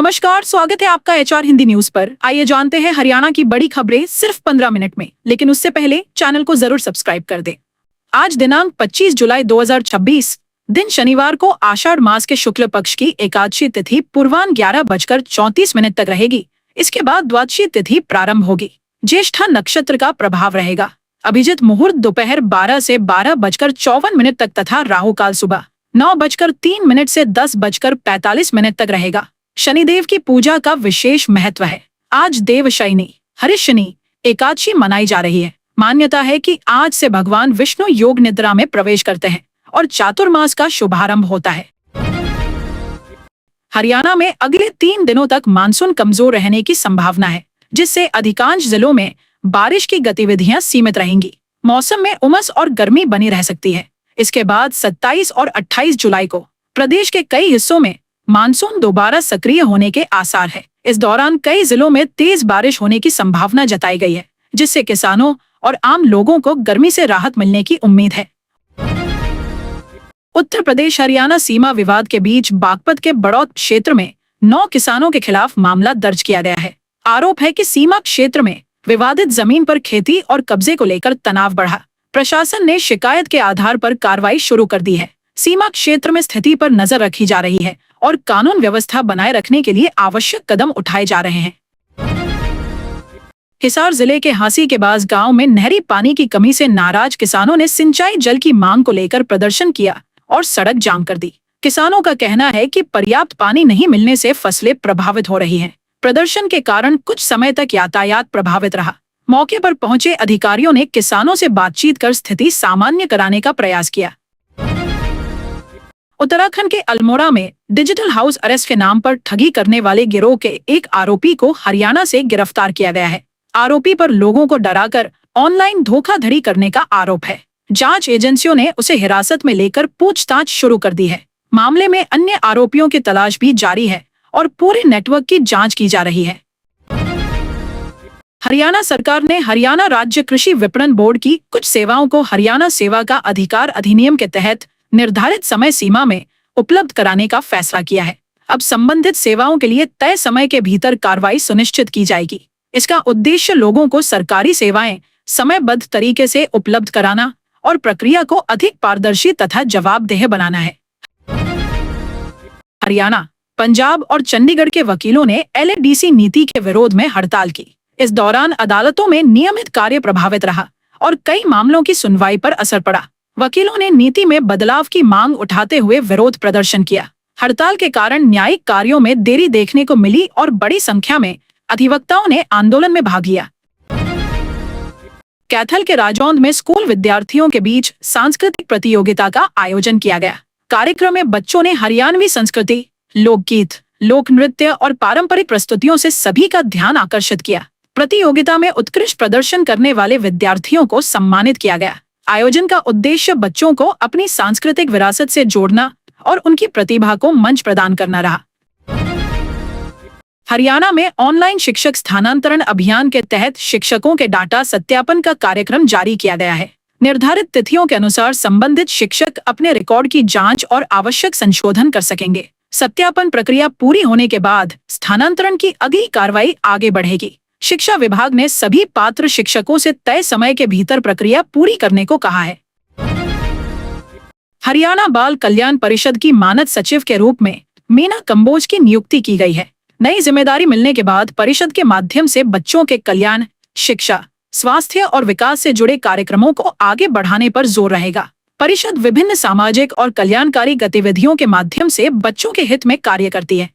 नमस्कार, स्वागत है आपका एचआर हिंदी न्यूज पर। आइए जानते हैं हरियाणा की बड़ी खबरें सिर्फ 15 मिनट में, लेकिन उससे पहले चैनल को जरूर सब्सक्राइब कर दें। आज दिनांक 25 जुलाई 2026 दिन शनिवार को आषाढ़ मास के शुक्ल पक्ष की एकादशी तिथि पूर्वाह्न 11:34 तक रहेगी। इसके बाद द्वादशी तिथि प्रारंभ होगी। ज्येष्ठा नक्षत्र का प्रभाव रहेगा। अभिजित मुहूर्त दोपहर 12 से 12:54 तक तथा राहु काल सुबह 9:03 से 10:45 तक रहेगा। शनिदेव की पूजा का विशेष महत्व है। आज देवशयनी हरिशनी एकादशी मनाई जा रही है। मान्यता है कि आज से भगवान विष्णु योग निद्रा में प्रवेश करते हैं और चातुर्मास का शुभारंभ होता है। हरियाणा में अगले 3 दिनों तक मानसून कमजोर रहने की संभावना है, जिससे अधिकांश जिलों में बारिश की गतिविधियां सीमित रहेंगी। मौसम में उमस और गर्मी बनी रह सकती है। इसके बाद 27 और 28 जुलाई को प्रदेश के कई हिस्सों में मानसून दोबारा सक्रिय होने के आसार है। इस दौरान कई जिलों में तेज बारिश होने की संभावना जताई गई है, जिससे किसानों और आम लोगों को गर्मी से राहत मिलने की उम्मीद है। उत्तर प्रदेश हरियाणा सीमा विवाद के बीच बागपत के बड़ौत क्षेत्र में 9 किसानों के खिलाफ मामला दर्ज किया गया है। आरोप है कि सीमा क्षेत्र में विवादित जमीन पर खेती और कब्जे को लेकर तनाव बढ़ा। प्रशासन ने शिकायत के आधार पर कार्रवाई शुरू कर दी है। सीमा क्षेत्र में स्थिति पर नजर रखी जा रही है और कानून व्यवस्था बनाए रखने के लिए आवश्यक कदम उठाए जा रहे हैं। हिसार जिले के हांसी के बाज गांव में नहरी पानी की कमी से नाराज किसानों ने सिंचाई जल की मांग को लेकर प्रदर्शन किया और सड़क जाम कर दी। किसानों का कहना है कि पर्याप्त पानी नहीं मिलने से फसलें प्रभावित हो रही हैं। प्रदर्शन के कारण कुछ समय तक यातायात प्रभावित रहा। मौके पर पहुंचे अधिकारियों ने किसानों से बातचीत कर स्थिति सामान्य कराने का प्रयास किया। उत्तराखंड के अल्मोड़ा में डिजिटल हाउस अरेस्ट के नाम पर ठगी करने वाले गिरोह के एक आरोपी को हरियाणा से गिरफ्तार किया गया है। आरोपी पर लोगों को डराकर ऑनलाइन धोखाधड़ी करने का आरोप है। जांच एजेंसियों ने उसे हिरासत में लेकर पूछताछ शुरू कर दी है। मामले में अन्य आरोपियों की तलाश भी जारी है और पूरे नेटवर्क की जांच की जा रही है। हरियाणा सरकार ने हरियाणा राज्य कृषि विपणन बोर्ड की कुछ सेवाओं को हरियाणा सेवा का अधिकार अधिनियम के तहत निर्धारित समय सीमा में उपलब्ध कराने का फैसला किया है। अब संबंधित सेवाओं के लिए तय समय के भीतर कार्रवाई सुनिश्चित की जाएगी। इसका उद्देश्य लोगों को सरकारी सेवाएं समयबद्ध तरीके से उपलब्ध कराना और प्रक्रिया को अधिक पारदर्शी तथा जवाबदेह बनाना है। हरियाणा, पंजाब और चंडीगढ़ के वकीलों ने एलएडीसी नीति के विरोध में हड़ताल की। इस दौरान अदालतों में नियमित कार्य प्रभावित रहा और कई मामलों की सुनवाई पर असर पड़ा। वकीलों ने नीति में बदलाव की मांग उठाते हुए विरोध प्रदर्शन किया। हड़ताल के कारण न्यायिक कार्यों में देरी देखने को मिली और बड़ी संख्या में अधिवक्ताओं ने आंदोलन में भाग लिया। कैथल के राजौंद में स्कूल विद्यार्थियों के बीच सांस्कृतिक प्रतियोगिता का आयोजन किया गया। कार्यक्रम में बच्चों ने हरियाणवी संस्कृति, लोकगीत, लोक नृत्य और पारंपरिक प्रस्तुतियों से सभी का ध्यान आकर्षित किया। प्रतियोगिता में उत्कृष्ट प्रदर्शन करने वाले विद्यार्थियों को सम्मानित किया गया। आयोजन का उद्देश्य बच्चों को अपनी सांस्कृतिक विरासत से जोड़ना और उनकी प्रतिभा को मंच प्रदान करना रहा। हरियाणा में ऑनलाइन शिक्षक स्थानांतरण अभियान के तहत शिक्षकों के डाटा सत्यापन का कार्यक्रम जारी किया गया है। निर्धारित तिथियों के अनुसार संबंधित शिक्षक अपने रिकॉर्ड की जांच और आवश्यक संशोधन कर सकेंगे। सत्यापन प्रक्रिया पूरी होने के बाद स्थानांतरण की अगली कार्रवाई आगे बढ़ेगी। शिक्षा विभाग ने सभी पात्र शिक्षकों से तय समय के भीतर प्रक्रिया पूरी करने को कहा है। हरियाणा बाल कल्याण परिषद की मानद सचिव के रूप में मीना कंबोज की नियुक्ति की गई है। नई जिम्मेदारी मिलने के बाद परिषद के माध्यम से बच्चों के कल्याण, शिक्षा, स्वास्थ्य और विकास से जुड़े कार्यक्रमों को आगे बढ़ाने पर जोर रहेगा। परिषद विभिन्न सामाजिक और कल्याणकारी गतिविधियों के माध्यम से बच्चों के हित में कार्य करती है।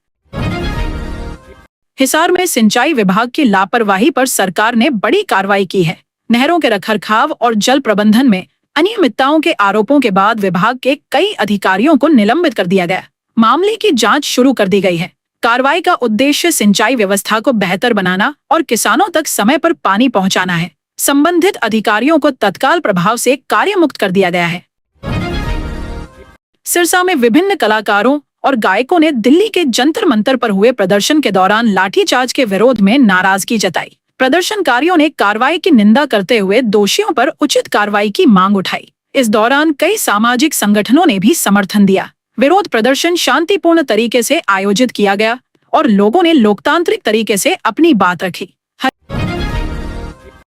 हिसार में सिंचाई विभाग की लापरवाही पर सरकार ने बड़ी कार्रवाई की है। नहरों के रखरखाव और जल प्रबंधन में अनियमितताओं के आरोपों के बाद विभाग के कई अधिकारियों को निलंबित कर दिया गया। मामले की जांच शुरू कर दी गई है। कार्रवाई का उद्देश्य सिंचाई व्यवस्था को बेहतर बनाना और किसानों तक समय पर पानी पहुंचाना है। संबंधित अधिकारियों को तत्काल प्रभाव से कार्य मुक्त कर दिया गया है। सिरसा में विभिन्न कलाकारों और गायकों ने दिल्ली के जंतर मंतर पर हुए प्रदर्शन के दौरान लाठीचार्ज के विरोध में नाराजगी जताई। प्रदर्शनकारियों ने कार्रवाई की निंदा करते हुए दोषियों पर उचित कार्रवाई की मांग उठाई। इस दौरान कई सामाजिक संगठनों ने भी समर्थन दिया। विरोध प्रदर्शन शांतिपूर्ण तरीके से आयोजित किया गया और लोगों ने लोकतांत्रिक तरीके से अपनी बात रखी।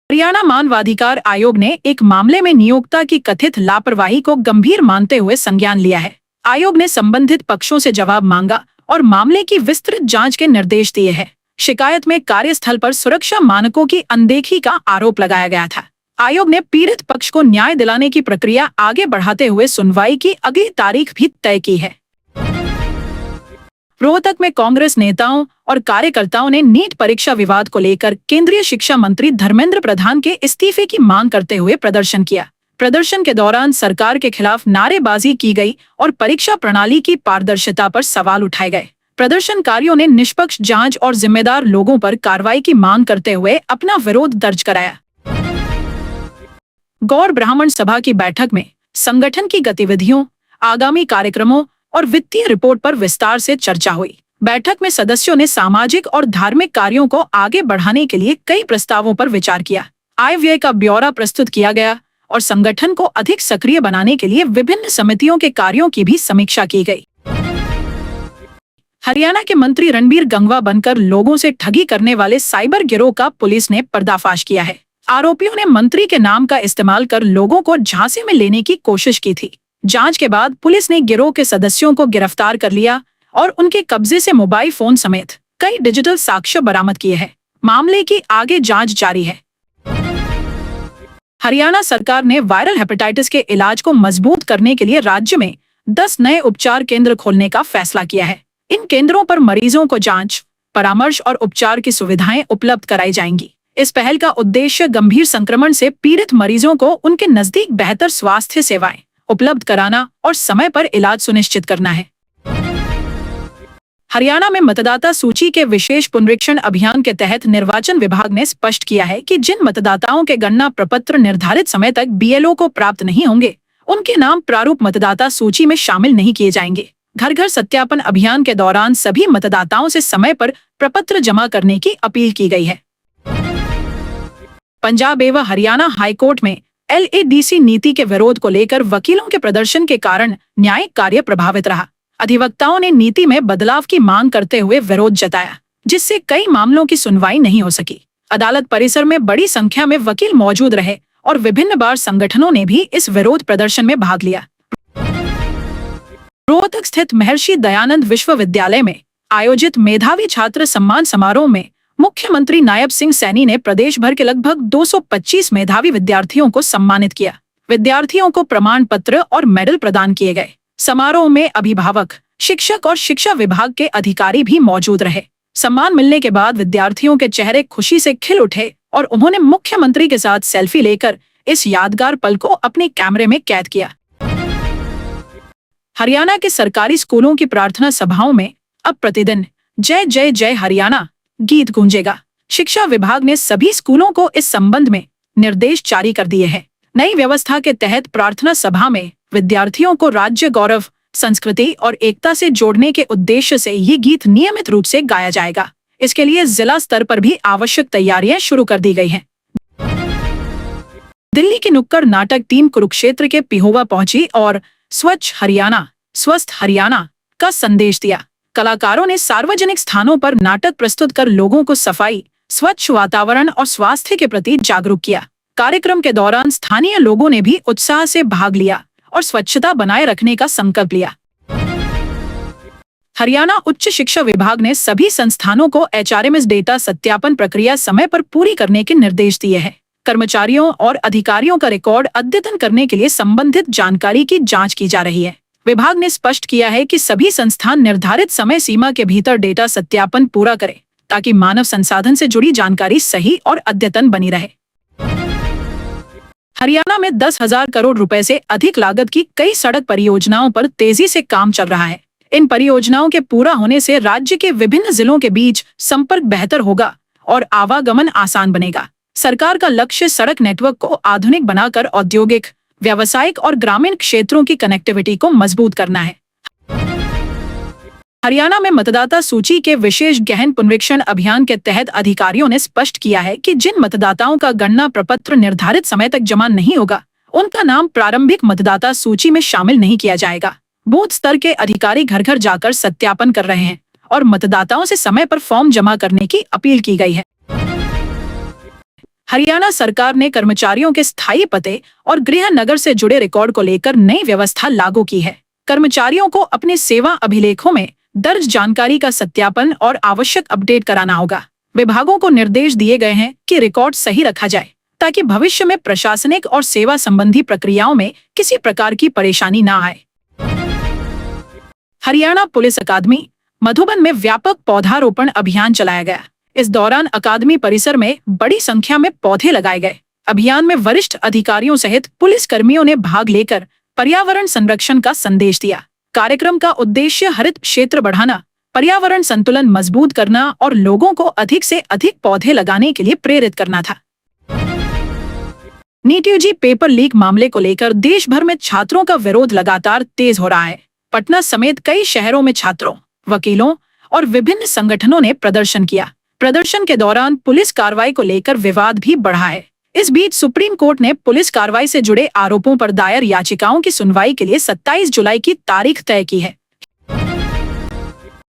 हरियाणा मानवाधिकार आयोग ने एक मामले में नियोक्ता की कथित लापरवाही को गंभीर मानते हुए संज्ञान लिया है। आयोग ने संबंधित पक्षों से जवाब मांगा और मामले की विस्तृत जांच के निर्देश दिए हैं। शिकायत में कार्यस्थल पर सुरक्षा मानकों की अनदेखी का आरोप लगाया गया था। आयोग ने पीड़ित पक्ष को न्याय दिलाने की प्रक्रिया आगे बढ़ाते हुए सुनवाई की अगली तारीख भी तय की है। रोहतक में कांग्रेस नेताओं और कार्यकर्ताओं ने नीट परीक्षा विवाद को लेकर केंद्रीय शिक्षा मंत्री धर्मेंद्र प्रधान के इस्तीफे की मांग करते हुए प्रदर्शन किया। प्रदर्शन के दौरान सरकार के खिलाफ नारेबाजी की गई और परीक्षा प्रणाली की पारदर्शिता पर सवाल उठाए गए। प्रदर्शनकारियों ने निष्पक्ष जांच और जिम्मेदार लोगों पर कार्रवाई की मांग करते हुए अपना विरोध दर्ज कराया। गौर ब्राह्मण सभा की बैठक में संगठन की गतिविधियों, आगामी कार्यक्रमों और वित्तीय रिपोर्ट पर विस्तार से चर्चा हुई। बैठक में सदस्यों ने सामाजिक और धार्मिक कार्यों को आगे बढ़ाने के लिए कई प्रस्तावों पर विचार किया। आय व्यय का ब्यौरा प्रस्तुत किया गया और संगठन को अधिक सक्रिय बनाने के लिए विभिन्न समितियों के कार्यों की भी समीक्षा की गई। हरियाणा के मंत्री रणबीर गंगवा बनकर लोगों से ठगी करने वाले साइबर गिरोह का पुलिस ने पर्दाफाश किया है। आरोपियों ने मंत्री के नाम का इस्तेमाल कर लोगों को झांसे में लेने की कोशिश की थी। जांच के बाद पुलिस ने गिरोह के सदस्यों को गिरफ्तार कर लिया और उनके कब्जे से मोबाइल फोन समेत कई डिजिटल साक्ष्य बरामद किए हैं। मामले की आगे जांच जारी है। हरियाणा सरकार ने वायरल हेपेटाइटिस के इलाज को मजबूत करने के लिए राज्य में 10 नए उपचार केंद्र खोलने का फैसला किया है। इन केंद्रों पर मरीजों को जांच, परामर्श और उपचार की सुविधाएं उपलब्ध कराई जाएंगी। इस पहल का उद्देश्य गंभीर संक्रमण से पीड़ित मरीजों को उनके नजदीक बेहतर स्वास्थ्य सेवाएं उपलब्ध कराना और समय पर इलाज सुनिश्चित करना है। हरियाणा में मतदाता सूची के विशेष पुनरीक्षण अभियान के तहत निर्वाचन विभाग ने स्पष्ट किया है कि जिन मतदाताओं के गणना प्रपत्र निर्धारित समय तक बीएलओ को प्राप्त नहीं होंगे, उनके नाम प्रारूप मतदाता सूची में शामिल नहीं किए जाएंगे। घर घर सत्यापन अभियान के दौरान सभी मतदाताओं से समय पर प्रपत्र जमा करने की अपील की गई है। पंजाब एवं हरियाणा हाईकोर्ट में एलएडीसी नीति के विरोध को लेकर वकीलों के प्रदर्शन के कारण न्यायिक कार्य प्रभावित रहा। अधिवक्ताओं ने नीति में बदलाव की मांग करते हुए विरोध जताया, जिससे कई मामलों की सुनवाई नहीं हो सकी। अदालत परिसर में बड़ी संख्या में वकील मौजूद रहे और विभिन्न बार संगठनों ने भी इस विरोध प्रदर्शन में भाग लिया। रोहतक स्थित महर्षि दयानंद विश्वविद्यालय में आयोजित मेधावी छात्र सम्मान समारोह में मुख्यमंत्री नायब सिंह सैनी ने प्रदेश भर के लगभग 225 मेधावी विद्यार्थियों को सम्मानित किया। विद्यार्थियों को प्रमाण पत्र और मेडल प्रदान किए गए। समारोह में अभिभावक, शिक्षक और शिक्षा विभाग के अधिकारी भी मौजूद रहे। सम्मान मिलने के बाद विद्यार्थियों के चेहरे खुशी से खिल उठे और उन्होंने मुख्यमंत्री के साथ सेल्फी लेकर इस यादगार पल को अपने कैमरे में कैद किया। हरियाणा के सरकारी स्कूलों की प्रार्थना सभाओं में अब प्रतिदिन जय जय जय हरियाणा गीत गूंजेगा। शिक्षा विभाग ने सभी स्कूलों को इस संबंध में निर्देश जारी कर दिए हैं। नई व्यवस्था के तहत प्रार्थना सभा में विद्यार्थियों को राज्य गौरव, संस्कृति और एकता से जोड़ने के उद्देश्य से ये गीत नियमित रूप से गाया जाएगा। इसके लिए जिला स्तर पर भी आवश्यक तैयारियां शुरू कर दी गई हैं। दिल्ली की नुक्कड़ नाटक टीम कुरुक्षेत्र के पिहोवा पहुंची और स्वच्छ हरियाणा, स्वस्थ हरियाणा का संदेश दिया। कलाकारों ने सार्वजनिक स्थानों पर नाटक प्रस्तुत कर लोगों को सफाई, स्वच्छ वातावरण और स्वास्थ्य के प्रति जागरूक किया। कार्यक्रम के दौरान स्थानीय लोगों ने भी उत्साह से भाग लिया और स्वच्छता बनाए रखने का संकल्प लिया। हरियाणा उच्च शिक्षा विभाग ने सभी संस्थानों को एचआरएमएस डेटा सत्यापन प्रक्रिया समय पर पूरी करने के निर्देश दिए हैं। कर्मचारियों और अधिकारियों का रिकॉर्ड अद्यतन करने के लिए संबंधित जानकारी की जांच की जा रही है। विभाग ने स्पष्ट किया है कि सभी संस्थान निर्धारित समय सीमा के भीतर डेटा सत्यापन पूरा करें ताकि मानव संसाधन से जुड़ी जानकारी सही और अद्यतन बनी रहे। हरियाणा में 10,000 करोड़ रुपए से अधिक लागत की कई सड़क परियोजनाओं पर तेजी से काम चल रहा है। इन परियोजनाओं के पूरा होने से राज्य के विभिन्न जिलों के बीच संपर्क बेहतर होगा और आवागमन आसान बनेगा। सरकार का लक्ष्य सड़क नेटवर्क को आधुनिक बनाकर औद्योगिक, व्यावसायिक और ग्रामीण क्षेत्रों की कनेक्टिविटी को मजबूत करना है। हरियाणा में मतदाता सूची के विशेष गहन पुनरीक्षण अभियान के तहत अधिकारियों ने स्पष्ट किया है कि जिन मतदाताओं का गणना प्रपत्र निर्धारित समय तक जमा नहीं होगा, उनका नाम प्रारंभिक मतदाता सूची में शामिल नहीं किया जाएगा। बूथ स्तर के अधिकारी घर घर जाकर सत्यापन कर रहे हैं और मतदाताओं से समय पर फॉर्म जमा करने की अपील की गई है। हरियाणा सरकार ने कर्मचारियों के स्थायी पते और गृह नगर से जुड़े रिकॉर्ड को लेकर नई व्यवस्था लागू की है। कर्मचारियों को अपने सेवा अभिलेखों में दर्ज जानकारी का सत्यापन और आवश्यक अपडेट कराना होगा। विभागों को निर्देश दिए गए हैं कि रिकॉर्ड सही रखा जाए ताकि भविष्य में प्रशासनिक और सेवा संबंधी प्रक्रियाओं में किसी प्रकार की परेशानी न आए। हरियाणा पुलिस अकादमी मधुबन में व्यापक पौधारोपण अभियान चलाया गया। इस दौरान अकादमी परिसर में बड़ी संख्या में पौधे लगाए गए। अभियान में वरिष्ठ अधिकारियों सहित पुलिस कर्मियों ने भाग लेकर पर्यावरण संरक्षण का संदेश दिया। कार्यक्रम का उद्देश्य हरित क्षेत्र बढ़ाना, पर्यावरण संतुलन मजबूत करना और लोगों को अधिक से अधिक पौधे लगाने के लिए प्रेरित करना था। नीट यूजी पेपर लीक मामले को लेकर देश भर में छात्रों का विरोध लगातार तेज हो रहा है। पटना समेत कई शहरों में छात्रों, वकीलों और विभिन्न संगठनों ने प्रदर्शन किया। प्रदर्शन के दौरान पुलिस कार्रवाई को लेकर विवाद भी बढ़ा है। इस बीच सुप्रीम कोर्ट ने पुलिस कार्रवाई से जुड़े आरोपों पर दायर याचिकाओं की सुनवाई के लिए 27 जुलाई की तारीख तय की है।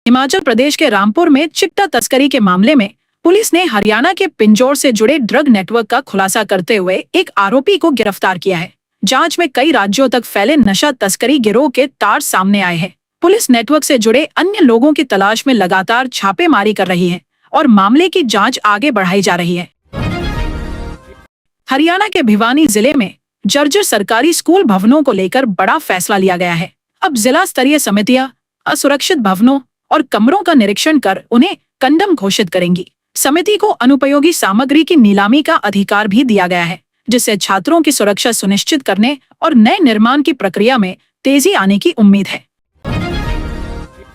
हिमाचल प्रदेश के रामपुर में चिट्टा तस्करी के मामले में पुलिस ने हरियाणा के पिंजौर से जुड़े ड्रग नेटवर्क का खुलासा करते हुए एक आरोपी को गिरफ्तार किया है। जांच में कई राज्यों तक फैले नशा तस्करी गिरोह के तार सामने आए हैं। पुलिस नेटवर्क से जुड़े अन्य लोगों की तलाश में लगातार छापेमारी कर रही है और मामले की जांच आगे बढ़ाई जा रही है। हरियाणा के भिवानी जिले में जर्जर सरकारी स्कूल भवनों को लेकर बड़ा फैसला लिया गया है। अब जिला स्तरीय समितियां असुरक्षित भवनों और कमरों का निरीक्षण कर उन्हें कंडम घोषित करेंगी। समिति को अनुपयोगी सामग्री की नीलामी का अधिकार भी दिया गया है, जिससे छात्रों की सुरक्षा सुनिश्चित करने और नए निर्माण की प्रक्रिया में तेजी आने की उम्मीद है।